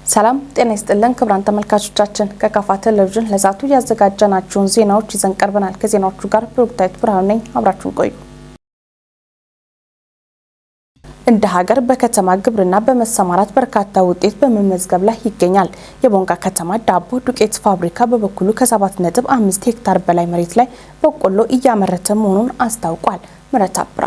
ሰላም ጤና ይስጥልን ክቡራን ተመልካቾቻችን ከካፋ ቴሌቪዥን ለዛቱ ያዘጋጀናችሁን ዜናዎች ይዘን ቀርበናል። ከዜናዎቹ ጋር ብሩክታይት ብርሃኑ ነኝ። አብራችሁን ቆዩ። እንደ ሀገር በከተማ ግብርና በመሰማራት በርካታ ውጤት በመመዝገብ ላይ ይገኛል። የቦንጋ ከተማ ዳቦ ዱቄት ፋብሪካ በበኩሉ ከ7.5 ሄክታር በላይ መሬት ላይ በቆሎ እያመረተ መሆኑን አስታውቋል። ምረታብራ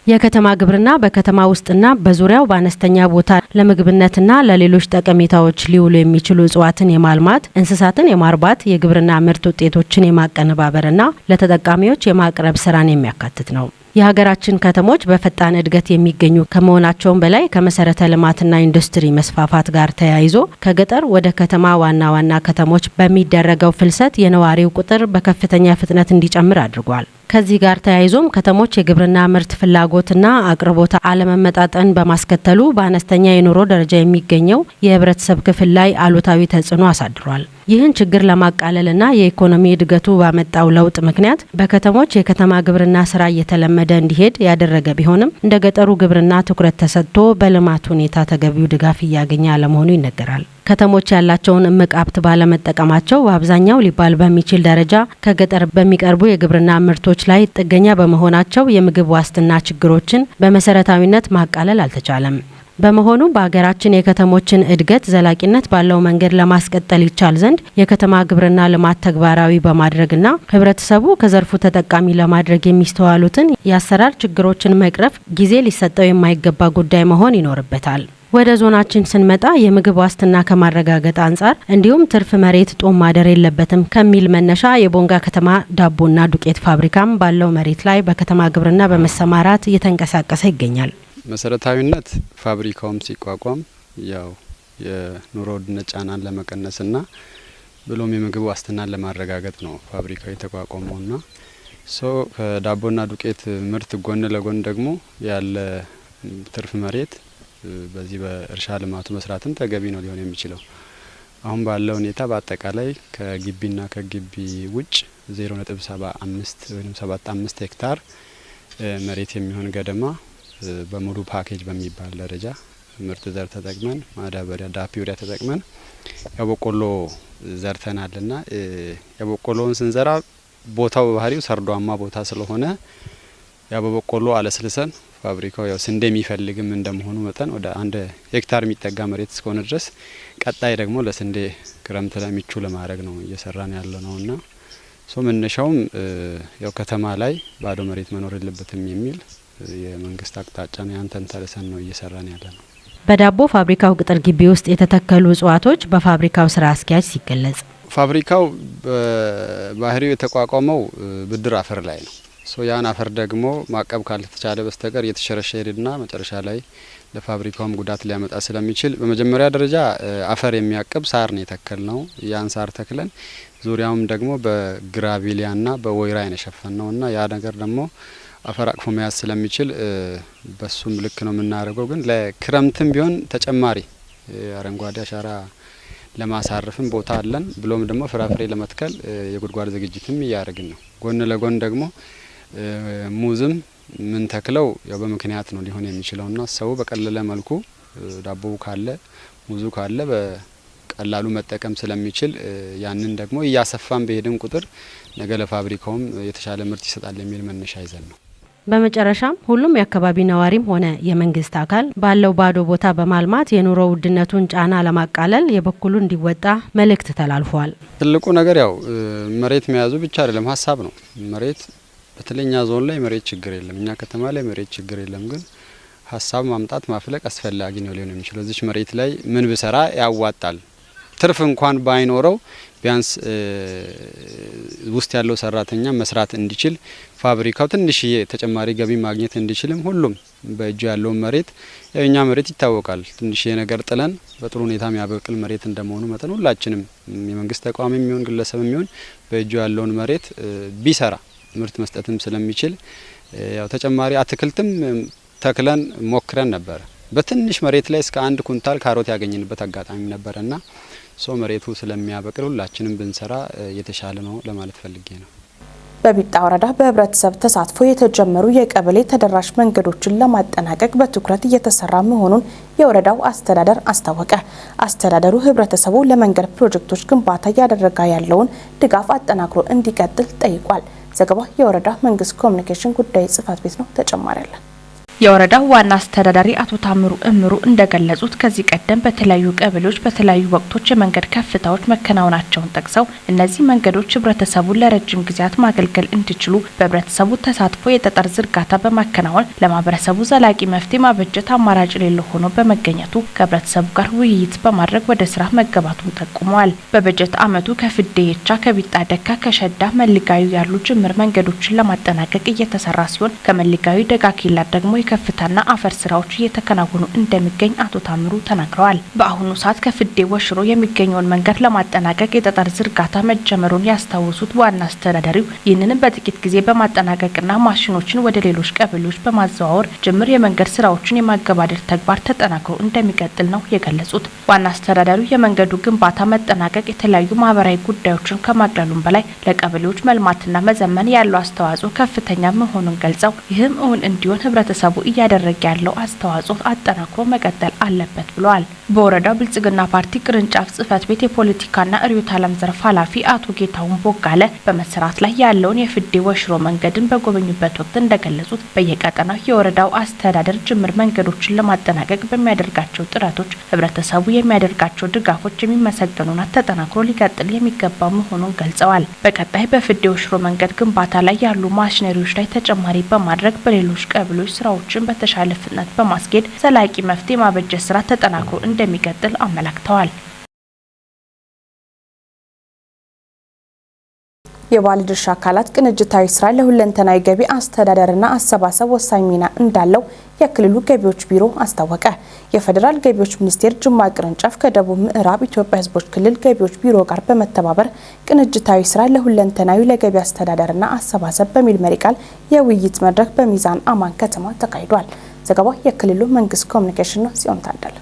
የከተማ ግብርና በከተማ ውስጥና በዙሪያው በአነስተኛ ቦታ ለምግብነትና ለሌሎች ጠቀሜታዎች ሊውሉ የሚችሉ እጽዋትን የማልማት እንስሳትን የማርባት የግብርና ምርት ውጤቶችን የማቀነባበርና ለተጠቃሚዎች የማቅረብ ስራን የሚያካትት ነው። የሀገራችን ከተሞች በፈጣን እድገት የሚገኙ ከመሆናቸውም በላይ ከመሰረተ ልማትና ኢንዱስትሪ መስፋፋት ጋር ተያይዞ ከገጠር ወደ ከተማ ዋና ከተሞች በሚደረገው ፍልሰት የነዋሪው ቁጥር በከፍተኛ ፍጥነት እንዲጨምር አድርጓል። ከዚህ ጋር ተያይዞም ከተሞች የግብርና ምርት ፍላጎትና አቅርቦት አለመመጣጠን በማስከተሉ በአነስተኛ የኑሮ ደረጃ የሚገኘው የህብረተሰብ ክፍል ላይ አሉታዊ ተጽዕኖ አሳድሯል። ይህን ችግር ለማቃለልና የኢኮኖሚ እድገቱ ባመጣው ለውጥ ምክንያት በከተሞች የከተማ ግብርና ስራ እየተለመደ እንዲሄድ ያደረገ ቢሆንም እንደ ገጠሩ ግብርና ትኩረት ተሰጥቶ በልማት ሁኔታ ተገቢው ድጋፍ እያገኘ አለመሆኑ ይነገራል። ከተሞች ያላቸውን እምቅ ሀብት ባለመጠቀማቸው በአብዛኛው ሊባል በሚችል ደረጃ ከገጠር በሚቀርቡ የግብርና ምርቶች ላይ ጥገኛ በመሆናቸው የምግብ ዋስትና ችግሮችን በመሰረታዊነት ማቃለል አልተቻለም። በመሆኑ በሀገራችን የከተሞችን እድገት ዘላቂነት ባለው መንገድ ለማስቀጠል ይቻል ዘንድ የከተማ ግብርና ልማት ተግባራዊ በማድረግና ህብረተሰቡ ከዘርፉ ተጠቃሚ ለማድረግ የሚስተዋሉትን የአሰራር ችግሮችን መቅረፍ ጊዜ ሊሰጠው የማይገባ ጉዳይ መሆን ይኖርበታል። ወደ ዞናችን ስንመጣ የምግብ ዋስትና ከማረጋገጥ አንጻር እንዲሁም ትርፍ መሬት ጦም ማደር የለበትም ከሚል መነሻ የቦንጋ ከተማ ዳቦና ዱቄት ፋብሪካም ባለው መሬት ላይ በከተማ ግብርና በመሰማራት እየተንቀሳቀሰ ይገኛል። መሰረታዊነት ፋብሪካውም ሲቋቋም ያው የኑሮ ውድነት ጫናን ለመቀነስና ብሎም የምግብ ዋስትናን ለማረጋገጥ ነው ፋብሪካው የተቋቋመውና ከዳቦና ዱቄት ምርት ጎን ለጎን ደግሞ ያለ ትርፍ መሬት በዚህ በእርሻ ልማቱ መስራትም ተገቢ ነው ሊሆን የሚችለው። አሁን ባለው ሁኔታ በአጠቃላይ ከግቢና ከግቢ ውጭ 0.75 ወይም 75 ሄክታር መሬት የሚሆን ገደማ በሙሉ ፓኬጅ በሚባል ደረጃ ምርት ዘር ተጠቅመን ማዳበሪያ ዳፕ ዩሪያ ተጠቅመን የበቆሎ ዘርተናልና የበቆሎውን ስንዘራ ቦታው በባህሪው ሰርዷማ ቦታ ስለሆነ በበቆሎ አለስልሰን ፋብሪካው ያው ስንዴ የሚፈልግም እንደመሆኑ መጠን ወደ 1 ሄክታር የሚጠጋ መሬት እስከሆነ ድረስ ቀጣይ ደግሞ ለስንዴ ክረምት ለሚቹ ለማድረግ ነው እየሰራን ያለነውና መነሻውም ያው ከተማ ላይ ባዶ መሬት መኖር የለበትም የሚል የመንግስት አቅጣጫ ነው። ያንተን ተረሰን ነው እየሰራን ያለነው። በዳቦ ፋብሪካው ቅጥር ግቢ ውስጥ የተተከሉ እጽዋቶች በፋብሪካው ስራ አስኪያጅ ሲገለጽ ፋብሪካው ባህሪው የተቋቋመው ብድር አፈር ላይ ነው። ያን አፈር ደግሞ ማቀብ ካልተቻለ በስተቀር የተሸረሸረና መጨረሻ ላይ ለፋብሪካውም ጉዳት ሊያመጣ ስለሚችል በመጀመሪያ ደረጃ አፈር የሚያቀብ ሳር ነው የተከልነው። ያን ሳር ተክለን ዙሪያውም ደግሞ በግራቪሊያና በወይራ የሸፈነውና ያ ነገር ደግሞ አፈር አቅፎ መያዝ ስለሚችል በሱም ልክ ነው የምናደርገው። ግን ለክረምትም ቢሆን ተጨማሪ አረንጓዴ አሻራ ለማሳረፍም ቦታ አለን። ብሎም ደግሞ ፍራፍሬ ለመትከል የጉድጓድ ዝግጅትም እያደረግን ነው። ጎን ለጎን ደግሞ ሙዝም ምን ተክለው ያው በምክንያት ነው ሊሆን የሚችለውና ሰው በቀለለ መልኩ ዳቦው ካለ ሙዙ ካለ በቀላሉ መጠቀም ስለሚችል ያንን ደግሞ እያሰፋን በሄድን ቁጥር ነገ ለፋብሪካውም የተሻለ ምርት ይሰጣል የሚል መነሻ ይዘን ነው። በመጨረሻም ሁሉም የአካባቢ ነዋሪም ሆነ የመንግስት አካል ባለው ባዶ ቦታ በማልማት የኑሮ ውድነቱን ጫና ለማቃለል የበኩሉ እንዲወጣ መልእክት ተላልፏል። ትልቁ ነገር ያው መሬት መያዙ ብቻ አይደለም፣ ሀሳብ ነው። መሬት በተለኛ ዞን ላይ መሬት ችግር የለም፣ እኛ ከተማ ላይ መሬት ችግር የለም። ግን ሀሳብ ማምጣት ማፍለቅ አስፈላጊ ነው ሊሆን የሚችለው። እዚች መሬት ላይ ምን ብሰራ ያዋጣል፣ ትርፍ እንኳን ባይኖረው ቢያንስ ውስጥ ያለው ሰራተኛ መስራት እንዲችል ፋብሪካው ትንሽዬ ተጨማሪ ገቢ ማግኘት እንዲችልም ሁሉም በእጁ ያለው መሬት የኛ መሬት ይታወቃል። ትንሽዬ ነገር ጥለን በጥሩ ሁኔታ የሚያበቅል መሬት እንደመሆኑ መጠን ሁላችንም የመንግስት ተቋም የሚሆን ግለሰብ የሚሆን በእጁ ያለውን መሬት ቢሰራ ምርት መስጠትም ስለሚችል ያው ተጨማሪ አትክልትም ተክለን ሞክረን ነበር። በትንሽ መሬት ላይ እስከ 1 ኩንታል ካሮት ያገኘንበት አጋጣሚ ነበርና መሬቱ ስለሚያበቅል ሁላችንም ብንሰራ የተሻለ ነው ለማለት ፈልጌ ነው። በቢጣ ወረዳ በህብረተሰብ ተሳትፎ የተጀመሩ የቀበሌ ተደራሽ መንገዶችን ለማጠናቀቅ በትኩረት እየተሰራ መሆኑን የወረዳው አስተዳደር አስታወቀ። አስተዳደሩ ህብረተሰቡ ለመንገድ ፕሮጀክቶች ግንባታ እያደረገ ያለውን ድጋፍ አጠናክሮ እንዲቀጥል ጠይቋል። ዘገባው የወረዳ መንግስት ኮሚኒኬሽን ጉዳይ ጽህፈት ቤት ነው። ተጨማሪ አለ። የወረዳው ዋና አስተዳዳሪ አቶ ታምሩ እምሩ እንደገለጹት ከዚህ ቀደም በተለያዩ ቀበሌዎች በተለያዩ ወቅቶች የመንገድ ከፍታዎች መከናወናቸውን ጠቅሰው እነዚህ መንገዶች ህብረተሰቡን ለረጅም ጊዜያት ማገልገል እንዲችሉ በህብረተሰቡ ተሳትፎ የጠጠር ዝርጋታ በማከናወን ለማህበረሰቡ ዘላቂ መፍትሄ ማበጀት አማራጭ የሌለው ሆኖ በመገኘቱ ከህብረተሰቡ ጋር ውይይት በማድረግ ወደ ስራ መገባቱን ጠቁመዋል። በበጀት አመቱ ከፍዴቻ፣ ከቢጣ ደካ፣ ከሸዳ መልጋዩ ያሉ ጅምር መንገዶችን ለማጠናቀቅ እየተሰራ ሲሆን ከመልጋዩ ደጋኪላ ደግሞ ከፍታና አፈር ስራዎች እየተከናወኑ እንደሚገኝ አቶ ታምሩ ተናግረዋል። በአሁኑ ሰዓት ከፍዴ ወሽሮ የሚገኘውን መንገድ ለማጠናቀቅ የጠጠር ዝርጋታ መጀመሩን ያስታወሱት ዋና አስተዳዳሪው ይህንንም በጥቂት ጊዜ በማጠናቀቅና ማሽኖችን ወደ ሌሎች ቀበሌዎች በማዘዋወር ጅምር የመንገድ ስራዎችን የማገባደድ ተግባር ተጠናክሮ እንደሚቀጥል ነው የገለጹት። ዋና አስተዳዳሪው የመንገዱ ግንባታ መጠናቀቅ የተለያዩ ማህበራዊ ጉዳዮችን ከማቅለሉም በላይ ለቀበሌዎች መልማትና መዘመን ያለው አስተዋጽኦ ከፍተኛ መሆኑን ገልጸው ይህም እውን እንዲሆን ህብረተሰቡ እያደረገ ያለው አስተዋጽኦ አጠናክሮ መቀጠል አለበት ብለዋል። በወረዳው ብልጽግና ፓርቲ ቅርንጫፍ ጽህፈት ቤት የፖለቲካና ርዕዮተ ዓለም ዘርፍ ኃላፊ አቶ ጌታሁን ቦጋለ በመሰራት ላይ ያለውን የፍዴ ወሽሮ መንገድን በጎበኙበት ወቅት እንደገለጹት በየቀጠናው የወረዳው አስተዳደር ጅምር መንገዶችን ለማጠናቀቅ በሚያደርጋቸው ጥረቶች ህብረተሰቡ የሚያደርጋቸው ድጋፎች የሚመሰገኑና ተጠናክሮ ሊቀጥል የሚገባው መሆኑን ገልጸዋል። በቀጣይ በፍዴ ወሽሮ መንገድ ግንባታ ላይ ያሉ ማሽነሪዎች ላይ ተጨማሪ በማድረግ በሌሎች ቀበሌዎች ስራዎችን በተሻለ ፍጥነት በማስኬድ ዘላቂ መፍትሄ ማበጀት ስራ ተጠናክሮ እንደሚቀጥል አመላክተዋል። የባለድርሻ አካላት ቅንጅታዊ ስራ ለሁለንተናዊ ገቢ አስተዳደርና አሰባሰብ ወሳኝ ሚና እንዳለው የክልሉ ገቢዎች ቢሮ አስታወቀ። የፌዴራል ገቢዎች ሚኒስቴር ጅማ ቅርንጫፍ ከደቡብ ምዕራብ ኢትዮጵያ ህዝቦች ክልል ገቢዎች ቢሮ ጋር በመተባበር ቅንጅታዊ ስራ ለሁለንተናዊ ለገቢ አስተዳደርና አሰባሰብ በሚል መሪ ቃል የውይይት መድረክ በሚዛን አማን ከተማ ተካሂዷል። ዘገባው የክልሉ መንግስት ኮሚኒኬሽን ነው። ሲሆን ታደለ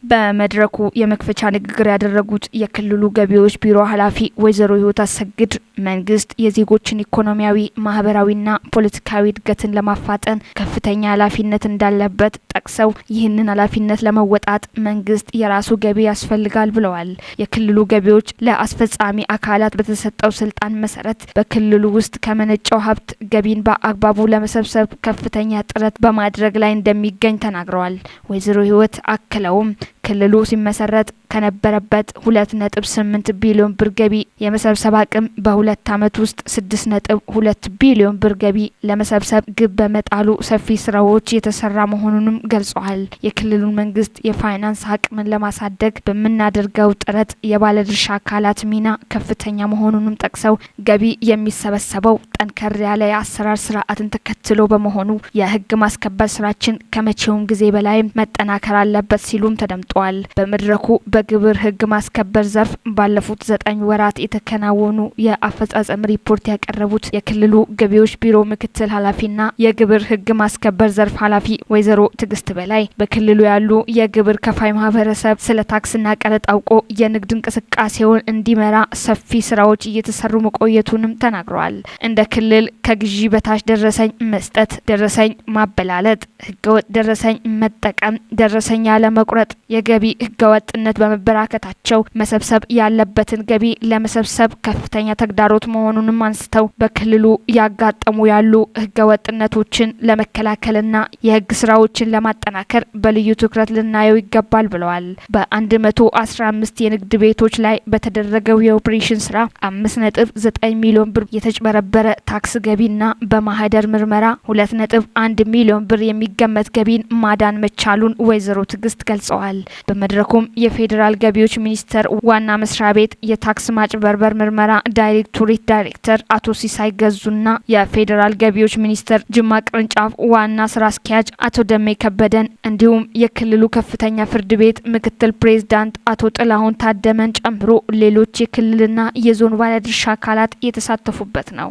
በመድረኩ የመክፈቻ ንግግር ያደረጉት የክልሉ ገቢዎች ቢሮ ኃላፊ ወይዘሮ ህይወት አሰግድ መንግስት የዜጎችን ኢኮኖሚያዊ፣ ማህበራዊና ፖለቲካዊ እድገትን ለማፋጠን ከፍተኛ ኃላፊነት እንዳለበት ጠቅሰው ይህንን ኃላፊነት ለመወጣት መንግስት የራሱ ገቢ ያስፈልጋል ብለዋል። የክልሉ ገቢዎች ለአስፈጻሚ አካላት በተሰጠው ስልጣን መሰረት በክልሉ ውስጥ ከመነጨው ሀብት ገቢን በአግባቡ ለመሰብሰብ ከፍተኛ ጥረት በማድረግ ላይ እንደሚገኝ ተናግረዋል። ወይዘሮ ህይወት አክለውም ክልሉ ሲመሰረት ከነበረበት 2.8 ቢሊዮን ብር ገቢ የመሰብሰብ አቅም በሁለት ዓመት ውስጥ 6.2 ቢሊዮን ብር ገቢ ለመሰብሰብ ግብ በመጣሉ ሰፊ ስራዎች የተሰራ መሆኑንም ገልጸዋል። የክልሉ መንግስት የፋይናንስ አቅምን ለማሳደግ በምናደርገው ጥረት የባለድርሻ አካላት ሚና ከፍተኛ መሆኑንም ጠቅሰው ገቢ የሚሰበሰበው ጠንከር ያለ የአሰራር ስርዓትን ተከትሎ በመሆኑ የህግ ማስከበር ስራችን ከመቼውም ጊዜ በላይ መጠናከር አለበት ሲሉም ተደምጠዋል። በመድረኩ በግብር ህግ ማስከበር ዘርፍ ባለፉት 9 ወራት የተከናወኑ የአፈጻጸም ሪፖርት ያቀረቡት የክልሉ ገቢዎች ቢሮ ምክትል ኃላፊና የግብር ህግ ማስከበር ዘርፍ ኃላፊ ወይዘሮ ትግስት በላይ በክልሉ ያሉ የግብር ከፋይ ማህበረሰብ ስለ ታክስና ቀረጥ አውቆ የንግድ እንቅስቃሴውን እንዲመራ ሰፊ ስራዎች እየተሰሩ መቆየቱንም ተናግረዋል። እንደ ክልል ከግዢ በታች ደረሰኝ መስጠት፣ ደረሰኝ ማበላለጥ፣ ህገወጥ ደረሰኝ መጠቀም፣ ደረሰኝ ያለመቁረጥ የገቢ ህገወጥነት በመበራከታቸው መሰብሰብ ያለበትን ገቢ ለመሰብሰብ ከፍተኛ ተግዳሮት መሆኑንም አንስተው በክልሉ ያጋጠሙ ያሉ ህገወጥነቶችን ለመከላከልና የህግ ስራዎችን ለማጠናከር በልዩ ትኩረት ልናየው ይገባል ብለዋል። በ115 የንግድ ቤቶች ላይ በተደረገው የኦፕሬሽን ስራ 5.9 ሚሊዮን ብር የተጭበረበረ ታክስ ገቢና በማህደር ምርመራ 2.1 ሚሊዮን ብር የሚገመት ገቢን ማዳን መቻሉን ወይዘሮ ትግስት ገልጸዋል። በመድረኩም የፌዴራል ገቢዎች ሚኒስቴር ዋና መስሪያ ቤት የታክስ ማጭበርበር ምርመራ ዳይሬክቶሬት ዳይሬክተር አቶ ሲሳይ ገዙና የፌዴራል ገቢዎች ሚኒስቴር ጅማ ቅርንጫፍ ዋና ስራ አስኪያጅ አቶ ደሜ ከበደን እንዲሁም የክልሉ ከፍተኛ ፍርድ ቤት ምክትል ፕሬዝዳንት አቶ ጥላሁን ታደመን ጨምሮ ሌሎች የክልልና የዞን ባለድርሻ አካላት የተሳተፉበት ነው።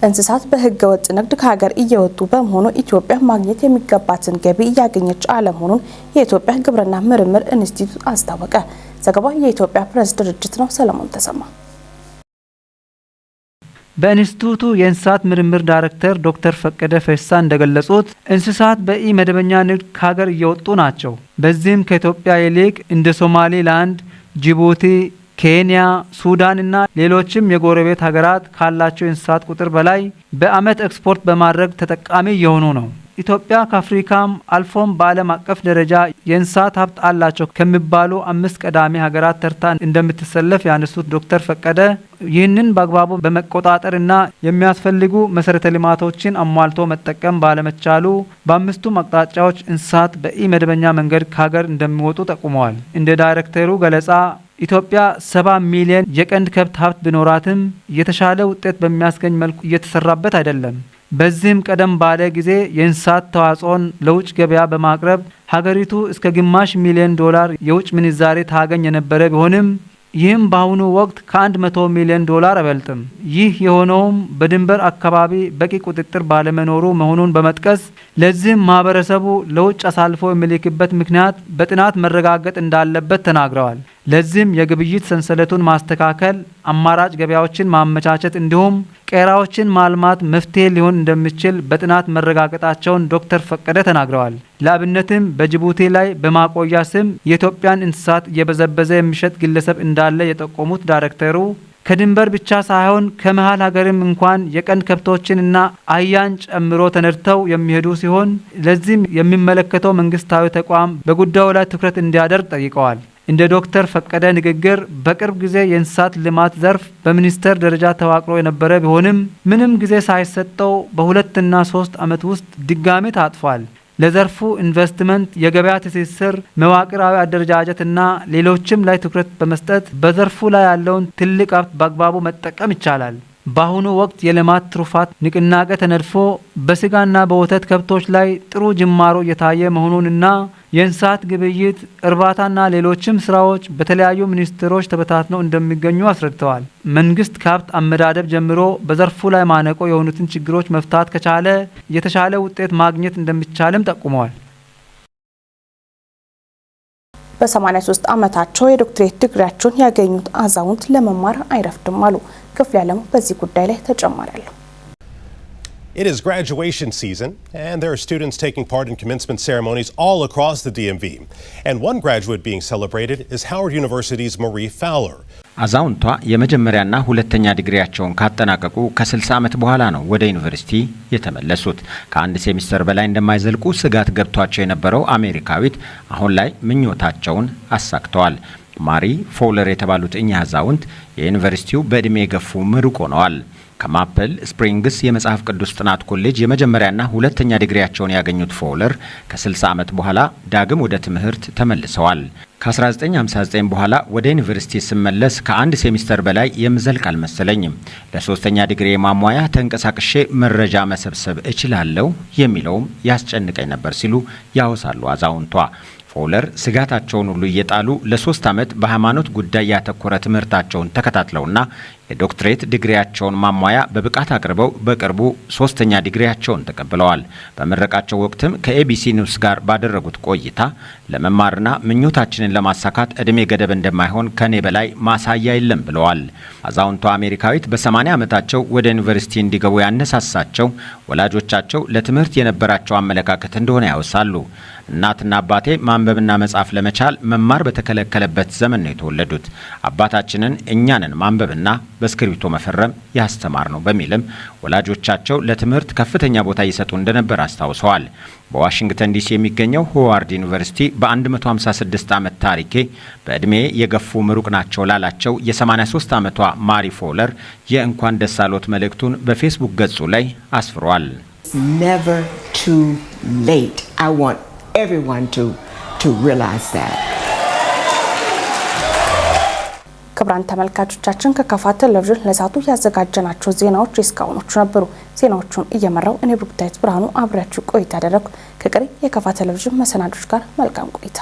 እንስሳት በህገ ወጥ ንግድ ከሀገር እየወጡ በመሆኑ ኢትዮጵያ ማግኘት የሚገባትን ገቢ እያገኘች አለመሆኑን የኢትዮጵያ ግብርና ምርምር ኢንስቲትዩት አስታወቀ። ዘገባው የኢትዮጵያ ፕሬስ ድርጅት ነው። ሰለሞን ተሰማ በኢንስቲትዩቱ የእንስሳት ምርምር ዳይሬክተር ዶክተር ፈቀደ ፈይሳ እንደገለጹት እንስሳት በኢ-መደበኛ ንግድ ከሀገር እየወጡ ናቸው። በዚህም ከኢትዮጵያ ይልቅ እንደ ሶማሌላንድ፣ ጅቡቲ፣ ኬንያ፣ ሱዳን እና ሌሎችም የጎረቤት ሀገራት ካላቸው የእንስሳት ቁጥር በላይ በአመት ኤክስፖርት በማድረግ ተጠቃሚ የሆኑ ነው። ኢትዮጵያ ከአፍሪካም አልፎም በዓለም አቀፍ ደረጃ የእንስሳት ሀብት አላቸው ከሚባሉ 5 ቀዳሚ ሀገራት ተርታ እንደምትሰለፍ ያነሱት ዶክተር ፈቀደ ይህንን በአግባቡ በመቆጣጠርና የሚያስፈልጉ መሰረተ ልማቶችን አሟልቶ መጠቀም ባለመቻሉ በአምስቱም አቅጣጫዎች እንስሳት በኢ-መደበኛ መንገድ ከሀገር እንደሚወጡ ጠቁመዋል። እንደ ዳይሬክተሩ ገለጻ ኢትዮጵያ 70 ሚሊዮን የቀንድ ከብት ሀብት ቢኖራትም የተሻለ ውጤት በሚያስገኝ መልኩ እየተሰራበት አይደለም። በዚህም ቀደም ባለ ጊዜ የእንስሳት ተዋጽኦን ለውጭ ገበያ በማቅረብ ሀገሪቱ እስከ ግማሽ ሚሊዮን ዶላር የውጭ ምንዛሬ ታገኝ የነበረ ቢሆንም ይህም በአሁኑ ወቅት ከ100 ሚሊዮን ዶላር አይበልጥም። ይህ የሆነውም በድንበር አካባቢ በቂ ቁጥጥር ባለመኖሩ መሆኑን በመጥቀስ ለዚህም ማህበረሰቡ ለውጭ አሳልፎ የሚልክበት ምክንያት በጥናት መረጋገጥ እንዳለበት ተናግረዋል። ለዚህም የግብይት ሰንሰለቱን ማስተካከል፣ አማራጭ ገበያዎችን ማመቻቸት እንዲሁም ቄራዎችን ማልማት መፍትሄ ሊሆን እንደሚችል በጥናት መረጋገጣቸውን ዶክተር ፈቀደ ተናግረዋል። ለአብነትም በጅቡቲ ላይ በማቆያ ስም የኢትዮጵያን እንስሳት እየበዘበዘ የሚሸጥ ግለሰብ እንዳለ የጠቆሙት ዳይሬክተሩ ከድንበር ብቻ ሳይሆን ከመሃል ሀገርም እንኳን የቀንድ ከብቶችንና አህያን ጨምሮ ተነድተው የሚሄዱ ሲሆን ለዚህም የሚመለከተው መንግስታዊ ተቋም በጉዳዩ ላይ ትኩረት እንዲያደርግ ጠይቀዋል። እንደ ዶክተር ፈቀደ ንግግር በቅርብ ጊዜ የእንስሳት ልማት ዘርፍ በሚኒስቴር ደረጃ ተዋቅሮ የነበረ ቢሆንም ምንም ጊዜ ሳይሰጠው በ2 እና 3 ዓመት ውስጥ ድጋሚ ታጥፏል። ለዘርፉ ኢንቨስትመንት፣ የገበያ ትስስር፣ መዋቅራዊ አደረጃጀትና ሌሎችም ላይ ትኩረት በመስጠት በዘርፉ ላይ ያለውን ትልቅ ሀብት በአግባቡ መጠቀም ይቻላል። በአሁኑ ወቅት የልማት ትሩፋት ንቅናቄ ተነድፎ በስጋና በወተት ከብቶች ላይ ጥሩ ጅማሮ እየታየ መሆኑንና የእንስሳት ግብይት፣ እርባታና ሌሎችም ስራዎች በተለያዩ ሚኒስቴሮች ተበታትነው እንደሚገኙ አስረድተዋል። መንግስት ከሀብት አመዳደብ ጀምሮ በዘርፉ ላይ ማነቆ የሆኑትን ችግሮች መፍታት ከቻለ የተሻለ ውጤት ማግኘት እንደሚቻልም ጠቁመዋል። በ83 ዓመታቸው የዶክትሬት ዲግሪያቸውን ያገኙት አዛውንት ለመማር አይረፍድም አሉ። ክፍል ያለሙ በዚህ ጉዳይ ላይ ተጨማሪ አለው። It is graduation season, and there are students taking part in commencement ceremonies all across the DMV. And one graduate being celebrated is Howard University's Marie Fowler. አዛውንቷ የመጀመሪያና ሁለተኛ ዲግሪያቸውን ካጠናቀቁ ከ60 ዓመት በኋላ ነው ወደ ዩኒቨርሲቲ የተመለሱት። ከአንድ ሴሚስተር በላይ እንደማይዘልቁ ስጋት ገብቷቸው የነበረው አሜሪካዊት አሁን ላይ ምኞታቸውን አሳክተዋል። ማሪ ፎውለር የተባሉት እኚህ አዛውንት የዩኒቨርሲቲው በእድሜ የገፉ ምሩቅ ሆነዋል። ከማፕል ስፕሪንግስ የመጽሐፍ ቅዱስ ጥናት ኮሌጅ የመጀመሪያና ሁለተኛ ዲግሪያቸውን ያገኙት ፎውለር ከ60 ዓመት በኋላ ዳግም ወደ ትምህርት ተመልሰዋል። ከ1959 በኋላ ወደ ዩኒቨርሲቲ ስመለስ ከአንድ ሴሚስተር በላይ የምዘልቅ አልመሰለኝም። ለሶስተኛ ዲግሪ ማሟያ ተንቀሳቅሼ መረጃ መሰብሰብ እችላለሁ የሚለውም ያስጨንቀኝ ነበር ሲሉ ያወሳሉ አዛውንቷ። ፎውለር ስጋታቸውን ሁሉ እየጣሉ ለ3 ዓመት በሃይማኖት ጉዳይ ያተኮረ ትምህርታቸውን ተከታትለውና የዶክትሬት ዲግሪያቸውን ማሟያ በብቃት አቅርበው በቅርቡ ሶስተኛ ዲግሪያቸውን ተቀብለዋል። በመረቃቸው ወቅትም ከኤቢሲ ኒውስ ጋር ባደረጉት ቆይታ ለመማርና ምኞታችንን ለማሳካት እድሜ ገደብ እንደማይሆን ከኔ በላይ ማሳያ የለም ብለዋል። አዛውንቷ አሜሪካዊት በ80 ዓመታቸው ወደ ዩኒቨርሲቲ እንዲገቡ ያነሳሳቸው ወላጆቻቸው ለትምህርት የነበራቸው አመለካከት እንደሆነ ያወሳሉ። እናትና አባቴ ማንበብና መጻፍ ለመቻል መማር በተከለከለበት ዘመን ነው የተወለዱት። አባታችንን እኛንን ማንበብና በስክሪፕቶ መፈረም ያስተማር ነው በሚልም ወላጆቻቸው ለትምህርት ከፍተኛ ቦታ ይሰጡ እንደነበር አስታውሰዋል። በዋሽንግተን ዲሲ የሚገኘው ሆዋርድ ዩኒቨርሲቲ በ156 ዓመት ታሪኬ በእድሜ የገፉ ምሩቅ ናቸው ላላቸው የ83 ዓመቷ ማሪ ፎውለር የእንኳን ደስ አሎት መልእክቱን በፌስቡክ ገጹ ላይ አስፍሯል። Never too late. I want everyone to realize that. ክቡራን ተመልካቾቻችን ከካፋ ቴሌቪዥን ለሰዓቱ ያዘጋጀናቸው ዜናዎች እስካሁኖቹ ነበሩ። ዜናዎቹን እየመራው እኔ ብሩክታይት ብርሃኑ አብራችሁ ቆይታ ያደረኩ ከቀሪ የካፋ ቴሌቪዥን መሰናዶች ጋር መልካም ቆይታ